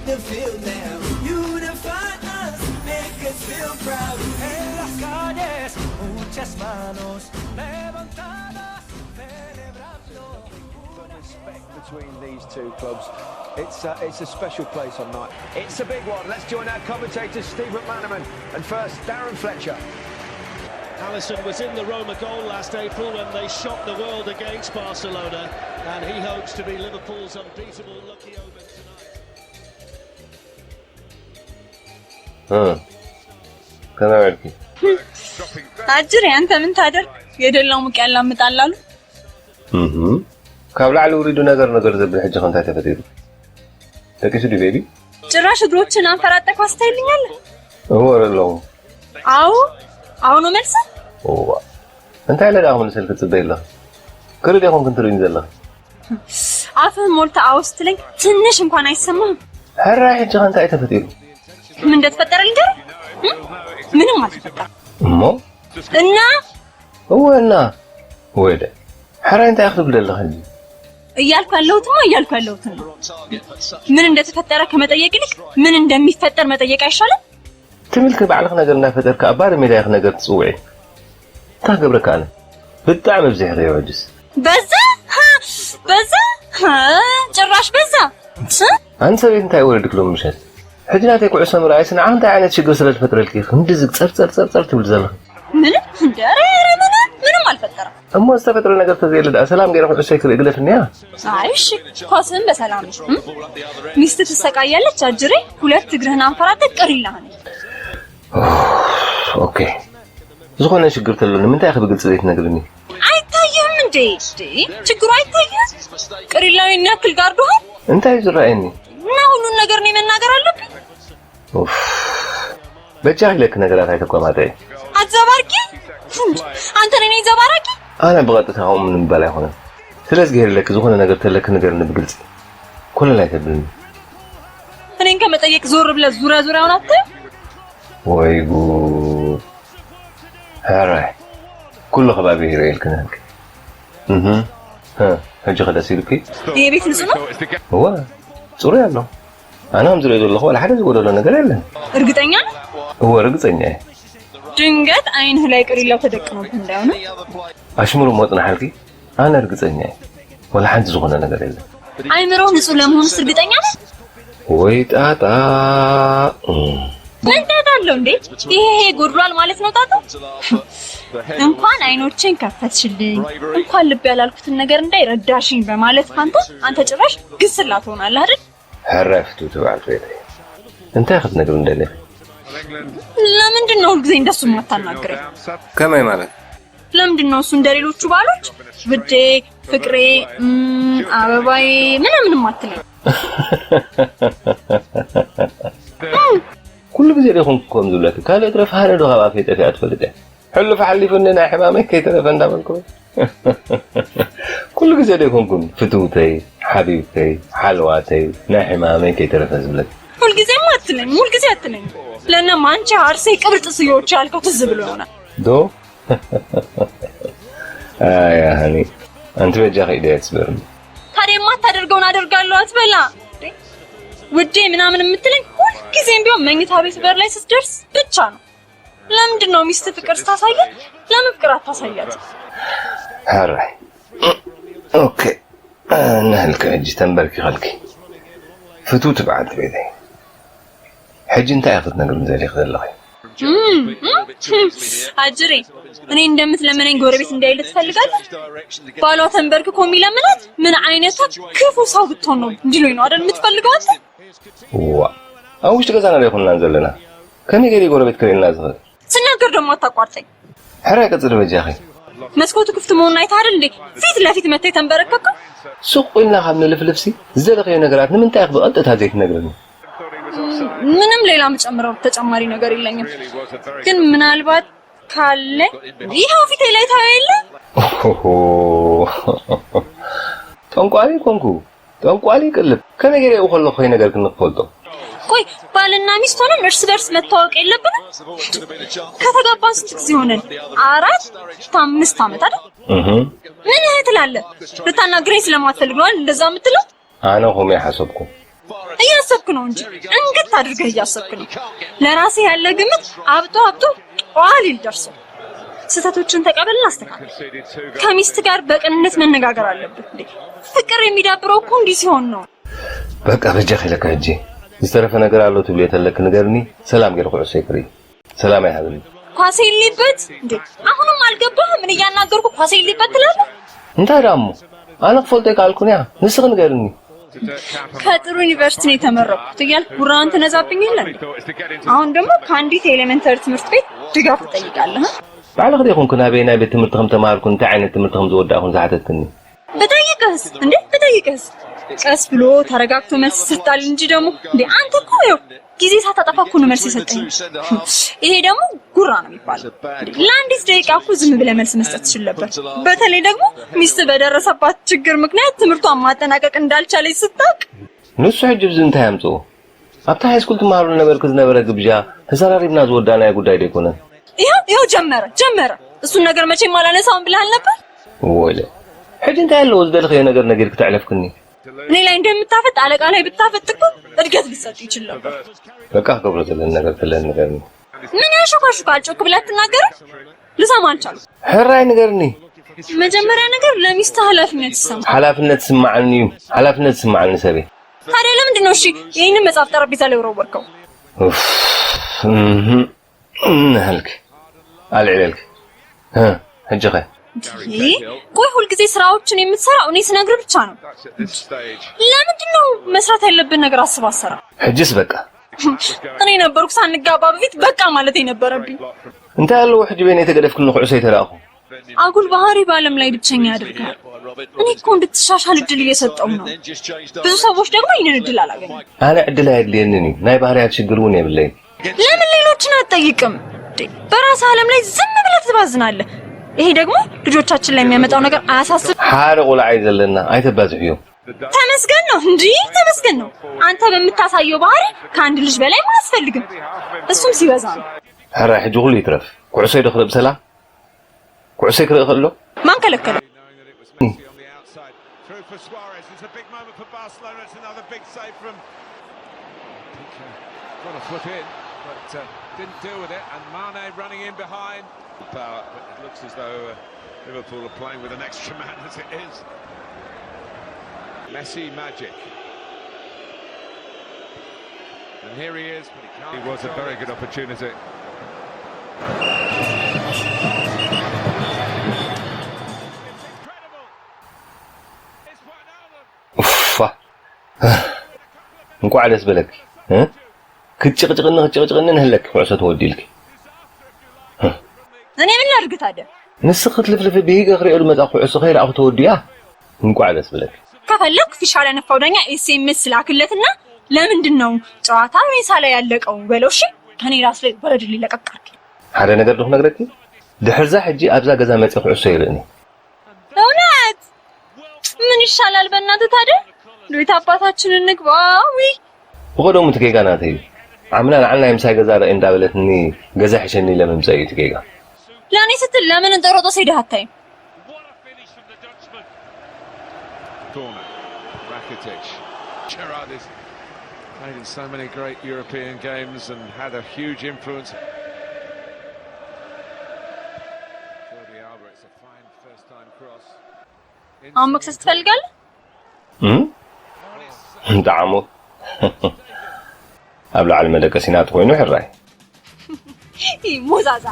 the field now. Unify us, make us feel proud. En las calles, muchas manos levantadas, celebrando. Respect between these two clubs. It's a special place on night. It's a big one. Let's join our commentators, Steve McManaman, and first Darren Fletcher. Alisson was in the Roma goal last April when they shocked the world against Barcelona, and he hopes to be Liverpool's unbeatable lucky omen tonight. كما عرفي أجري أنت من تادر يدلهم كلام متعلل كابل على وريدو نجر زبل حجة خنتها تفتيرو تكيسو دي بيبي جراش دروتشنا فراتك واستيلين يلا هو رلو أو نملسه هو أنت على داهم نسأل كتبي الله كل ده كنت ترين زلا عارفه مولت أوستلين تنش مكان يسمى هالراي حجة خنتها تفتيرو من ده تفتر الجر منو ما تفتر مو إنه هو ده حرا أنت أخذ بلا الله هني እያልኩ ያለሁት ምን እንደተፈጠረ ከመጠየቅልክ ምን እንደሚፈጠር መጠየቅ አይሻልም? ትምልክ ባዕልክ ነገርና ፈጠርካ አባር ሜዳይክ ነገር ጽውዒ ታገብረካ አለ በጣም በዝህ ያወጅስ በዛ ጭራሽ በዛ አንተ ቤት እንታይ ወረድክ ሎ ምሸት ሕጅናት ይቁዕ ሰምራ አይስና አንተ አይነት ችግር ስለተፈጠረልክ እንደዚህ ጸር ትብል ዘለ ምን እንደረ ምንም አልፈጠረም እሞ ተፈጥሮ ነገር ተዘይልዳ ሰላም ገይራ ሆነ ሸክል እግለፍንያ አይሽ ኳስን በሰላም ሚስት ትሰቃያለች አጅሬ ሁለት እግርህን አንፈራተህ ቀሪላህ ኦኬ ዝሆነ ችግር ተለለ ምን ታይخ በግልጽ ዘይት ነገርኒ አይታየም እንዴ ችግሩ አይታየም ቀሪላው እናክል ጋርዶህ እንታይ ዝራይኒ እና ሁሉን ነገር ነው መናገር አለብኝ በቻለክ ነገራት አይተቆማጠይ አዘባርቂ አንተ ነኝ ዘባራቂ أنا بغيت أتعاون من بلاي هنا. ثلاث جهر لك زخنا نقدر لك نقدر نبغلس. كل لا تبلني. أنا إنك متأيك زور بلا زورا ونطة. ويجو. هراي. كل خبابي هراي الكناك. ها هجى خد أسيركي. إيه بيت نسمع؟ هو. سوري الله. أنا هم زريد الله ولا حدا يقول ولا نقدر إلا. رقتني؟ هو رقتني. ድንገት አይን ላይ ቀሪላው ተደቅኖት እንዳውና አሽሙሩ ሞጥና ሐልቂ አና እርግጠኛ ወላ አንተ ዝሆነ ነገር የለም አይምሮህ ንጹህ ለመሆን እርግጠኛ ነህ ወይ ጣጣ ምን ታዳለው እንዴ ይሄ ጎድሏል ማለት ነው ጣጣ እንኳን አይኖችን ከፈትሽልኝ እንኳን ልብ ያላልኩትን ነገር እንዳይረዳሽኝ በማለት አንተ ጭራሽ ግስላት ሆናለህ አይደል ሐረፍቱ ተባልኩ እንት ያخذ ነገር እንደለ ለምንድን ነው ሁልጊዜ እንደሱ ማታናግረኝ ከማይ ማለት ለምንድን ነው እሱ እንደሌሎቹ ባሎች ውዴ ፍቅሬ አበባዬ ምንም ማትለኝ كل ጊዜ ደኹም ኮም ዝብለክ ካለ ጥረፍ ሃረዶ ሀባፍ የጠፊ አትፈልደ ሁሉ ፈሐሊፍና ሕማመ ከይተረፈ እንዳመልኩ كل ጊዜ ደኹም ፍቱተይ ሐቢብተይ ሐልዋተይ ናሕማመ ከይተረፈ ዝብለክ ሁልጊዜ አትለኝ ለና ማንቺ አርሴ ቅብርጥስ ይወጭ ያልከው ትዝ ብሎ ይሆናል ዶ ያ ሀኒ አንተ በጃህ ሂደት በርም ታዲያ ማታደርገውን አደርጋለሁ አትበላ ውዴ ምናምን የምትለኝ ሁልጊዜም ቢሆን መኝታ ቤት በር ላይ ስትደርስ ብቻ ነው ለምንድን ነው ሚስት ፍቅር ታሳየ ለምን ፍቅር አታሳያት አራይ ኦኬ ነህልከ እጅ ተንበርኪ خلكي ፍቱት بعد ቤቴ حج انت اخذ ነገር እንደዚህ ይخدلخ አጅሬ እኔ እንደምትለመነኝ ጎረቤት እንዳይል ትፈልጋለህ ባሏ ተንበርክኮ የሚለምናት ምን አይነት ክፉ ሰው ብትሆን ነው እንዲሉኝ ነው አይደል የምትፈልገው ዋ አውሽ ተገዛና ላይ ሆነን አንዘለና ከኔ ጋር ጎረቤት ከሌላ ዘፈ ስናገር ደግሞ አታቋርጠኝ حرا ቀጽል በጃኺ መስኮቱ ክፍት መሆኑን አይተህ አይደል እንዴ ፊት ለፊት መተህ ተንበረከከ ሱቁና ሀብነ ለፍለፍሲ ዘለኸ ነገራት ምን ታይክ በቀጥታ ዘይት ነገርኝ ምንም ሌላ መጨመረው ተጨማሪ ነገር የለኝም ግን ምናልባት ካለ ይሄው ፊቴ ላይ ታየለ ጠንቋሊ ኮንኩ ጠንቋሊ ቅልብ ከነገሬ ወኸለ ሆይ ነገር ክንፈልጦ ቆይ ባልና ሚስት ሆነን እርስ በርስ መታወቅ የለብንም ከተጋባን ስንት ጊዜ ሆነን 4-5 ዓመት አይደል ምን ትላለህ ልታናግረኝ ስለማትፈልግ ነው እንደዛ የምትለው አና ሆሜ ሐሰብኩ እያሰብክ ነው እንጂ እንግት አድርገህ እያሰብክ ነው። ለራስህ ያለ ግምት አብጦ ቋል ይደርስ። ስህተቶችን ተቀበልና አስተካክል። ከሚስት ጋር በቅንነት መነጋገር አለብህ። ፍቅር የሚዳብረው እኮ እንዲህ ሲሆን ነው። በቃ በጀህ ለካጂ ይስተረፈ ነገር አለው ትብለ የተለክ ነገርኒ ሰላም ገርኩ ሰይክሪ ሰላም አይሃብኒ ኳስ ይልበት እንዴ አሁንም አልገባህም? ምን እያናገርኩ ኳስ ይልበት ትላለህ? እንታዳሙ አነ ፎልቴ ካልኩንያ ንስኽ ነገርኒ ከጥሩ ዩኒቨርሲቲ ነው የተመረኩት እያልኩ ጉራን ተነዛብኝ ይላል። አሁን ደግሞ ከአንዲት ኤሌመንተሪ ትምህርት ቤት ድጋፍ ትጠይቃለህ? ባለህ ዲኹን ኩና በይና ቤት ትምህርት ከም ተማርኩ እንታይ ዓይነት ትምህርት ከም ዝወዳኹን ዛሓተትኒ በጠይቅህስ እንዴ በጠይቅህስ ቀስ ብሎ ተረጋግቶ መልስ ይሰጣል እንጂ ደግሞ እንዴ አንተ እኮ ይኸው ጊዜ ሳታጠፋ እኮ ነው መልስ የሰጠኝ። ይሄ ደግሞ ጉራ ነው የሚባለው። ለአንዲት ደቂቃ እኮ ዝም ብለህ መልስ መስጠት ትችል ነበር። በተለይ ደግሞ ሚስት በደረሰባት ችግር ምክንያት ትምህርቷን ማጠናቀቅ እንዳልቻለች ስታውቅ ንሱ ሕጅብ ዝንታ ያምጾ ኣብታ ሃይስኩል ትማሩ ነበር ከዝነበረ ግብዣ ተሰራሪብና ዝወዳና ጉዳይ ደይኮነ ይኸው ጀመረ። እሱን ነገር መቼም አላነሳውም ብለሃል ነበር ወለ ሕጅ እንታይ ያለው ዝደልኸ ነገር ነገር ክትዕለፍክኒ እኔ ላይ እንደምታፈጥ አለቃ ላይ ብታፈጥ እኮ እድገት ሊሰጥ ይችል ነበር። በቃ ከብሮ ዘለን ነገር ፍለን ነገርኒ ምን ያሾካሹካል? ጮክ ብለህ አትናገርም? ልሰማ አልቻልኩም። ሕራይ ነገርኒ መጀመሪያ ነገር ለሚስት ኃላፊነት ይሰማ። ኃላፊነት ስማዓኒ ሰቤ ታዲያ ለምንድን ነው እሺ ይሄንን መጽሐፍ ጠረጴዛ ላይ ወረወርከው? ህልክ አልዕልክ ህጅኸ ቆይ ሁልጊዜ ስራዎችን የምትሰራው እኔ ስነግርህ ብቻ ነው። ለምንድን ነው መስራት ያለብን ነገር አስባሰራ? ህጅስ በቃ እኔ ነበርኩ ሳንጋባ በፊት በቃ ማለት የነበረብኝ። እንታይ ያለው ሕጅቤን የተገደፍክልኝ ቁዕሶ የተራኹ አጉል ባህሪ በዓለም ላይ ብቸኛ ያደርጋል። እኔ እኮ እንድትሻሻል እድል እየሰጠው ነው። ብዙ ሰዎች ደግሞ ይህንን እድል አላገኙም። አነ እድል አይደለኝም። ናይ ባህሪያት ችግር ውን የብለኝ። ለምን ሌሎችን አትጠይቅም? በራስ ዓለም ላይ ዝም ብለህ ትባዝናለህ። ይሄ ደግሞ ልጆቻችን ላይ የሚያመጣው ነገር አያሳስብ? ሓረ ቆልዓ አይዘለና አይተባዝሕዩ ተመስገን ነው እንጂ ተመስገን ነው። አንተ በምታሳየው ባህሪ ከአንድ ልጅ በላይ ማያስፈልግም። እሱም ሲበዛ ነው። ሕራ ሕጂ ሁሉ ይትረፍ። ኩዕሶ ይደኽል ብሰላ ኩዕሶ ይክርኢ ከሎ ማን ከለከለ? Didn't deal with it, and Mane running in behind. Power, but it looks as though Liverpool are playing with an extra man as it is. Messi magic. And here he is, but he can't. It was a very good opportunity. Uffa. እንኳን ደስ በለክ ክትጭቅጭቅን እንህለክ ኩዕሶ ተወዲልክ እኔ ምን ላድርግ ታዲያ? ንስኽት ልፍልፍ ቢሂገ ክሪኦ ልመጣ ኩዕሶ ኸይር አኹ ተወዲያ እንኳን ደስ በለክ። ከፈለክ ፊሻ ለነፋው ዳኛ ኤስኤምኤስ ላክለትና ለምንድን ነው ጨዋታ ሜሳ ላይ ያለቀው በለው። እሺ ከኔ ራስ ላይ ወረድ ሊለቀቃክ ሓደ ነገር ደው ነግረክ ድሕርዛ ሕጂ ኣብዛ ገዛ መጽ ኩዕሶ ይርእኒ። እውነት ምን ይሻላል በእናትህ ታዲያ? ሉይታ አባታችንን ንግባዊ ወደሙ ትገጋ ናተይ አምና ለዓልና የምሳይ ገዛ ረእ እንዳበለትኒ ገዛ ሕሸኒ ለመምጻይ ትገጋ ለኔ ስትል ለምን እንጠሮጦ ሲደህ አታይም? Rakitic. Gerrard has played in so many great European games and had a huge influence. Jordi Alba, it's a fine first-time cross. አሁን መክሰስ ትፈልጋለህ? ጣዕሙ ኣብ ላዕሊ መደቀሲናት ኮይኑ ሕራይ ሞዛዛ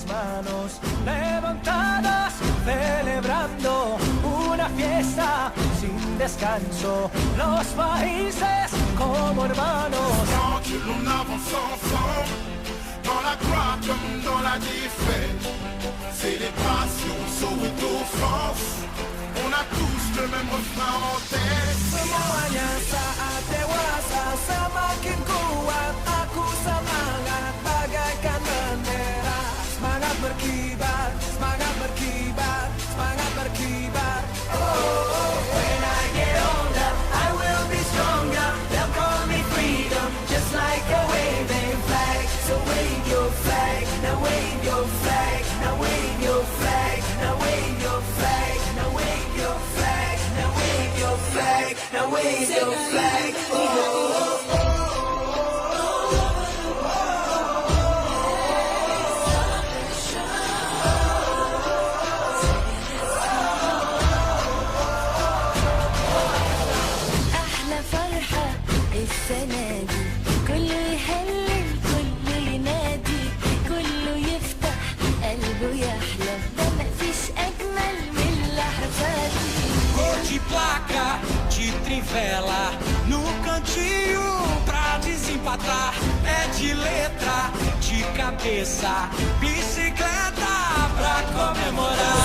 manos levantadas celebrando una fiesta sin descanso los países como hermanos que l'on avance ensemble dans la gloire comme dans la défaite célébration Soweto France On a tous le même refrain en tête. Semuanya saat dewasa semakin kuat. Aku semangat bagaikan bendera. Semangat berkibar, semangat berkibar, semangat berkibar. Oh, when I get older, I will be stronger. They'll call me freedom, just like a waving flag. So wave your flag, now wave your flag, now wave your flag, now wave your flag, now wave your flag, now wave your flag, now wave your flag. أحلى فرحة السنة دي كله يهلل كله ينادي كله يفتح قلبه يحلى ده مفيش أجمل من اللحظة دي Cor de placa, de trivela, no cantinho pra desempatar. É de letra, de cabeça, bicicleta pra comemorar.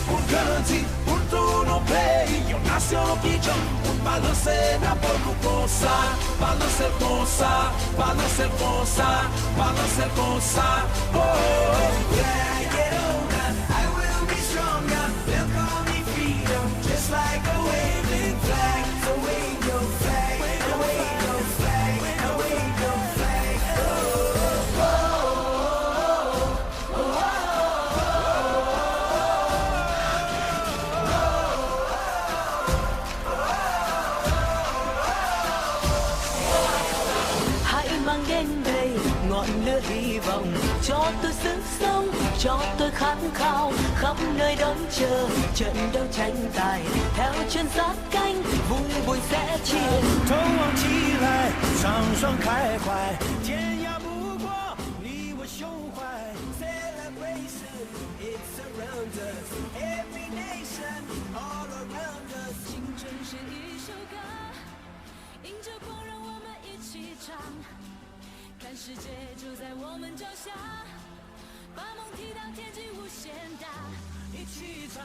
Purganti, urtuno play, io naciono pigeon, un balance na porco cosa, balance el cosa, balance el cosa, balance el cosa. Oh, when I get older, I will be stronger. They'll call me freedom, just like a waving flag. So wave your flag, wave your flag, wave your flag. Hãy mang đến đây ngọn lửa hy vọng cho tôi sức sống cho tôi khát khao khắp nơi đón chờ trận đấu tranh tài theo chân sát cánh vùng bụi sẽ chiến 头望起来，畅爽开怀，天涯不过你我胸怀。Celebration, it surrounds us. Every nation, all around us. 青春是一首歌，迎着光让我们一起唱，看世界就在我们脚下，把梦踢到天际无限大，一起唱。